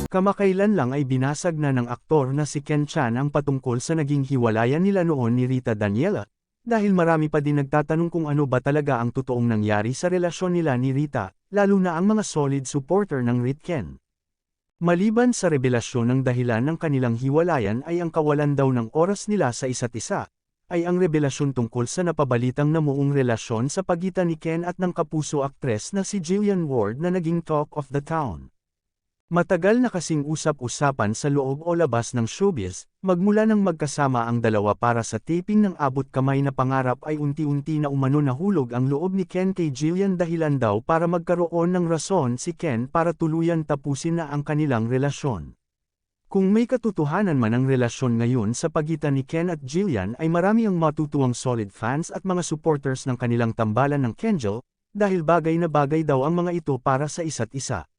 Kamakailan lang ay binasag na ng aktor na si Ken Chan ang patungkol sa naging hiwalayan nila noon ni Rita Daniela, dahil marami pa din nagtatanong kung ano ba talaga ang totoong nangyari sa relasyon nila ni Rita, lalo na ang mga solid supporter ng Ken. Maliban sa revelasyon ng dahilan ng kanilang hiwalayan ay ang kawalan daw ng oras nila sa isa't isa, ay ang revelasyon tungkol sa napabalitang namuong relasyon sa pagitan ni Ken at ng kapuso aktres na si Jillian Ward na naging talk of the town. Matagal na kasing usap-usapan sa loob o labas ng showbiz, magmula nang magkasama ang dalawa para sa taping ng Abot Kamay na Pangarap ay unti-unti na umano nahulog ang loob ni Ken kay Jillian dahilan daw para magkaroon ng rason si Ken para tuluyan tapusin na ang kanilang relasyon. Kung may katotohanan man ang relasyon ngayon sa pagitan ni Ken at Jillian ay marami ang matutuwang solid fans at mga supporters ng kanilang tambalan ng Kenjel, dahil bagay na bagay daw ang mga ito para sa isa't isa.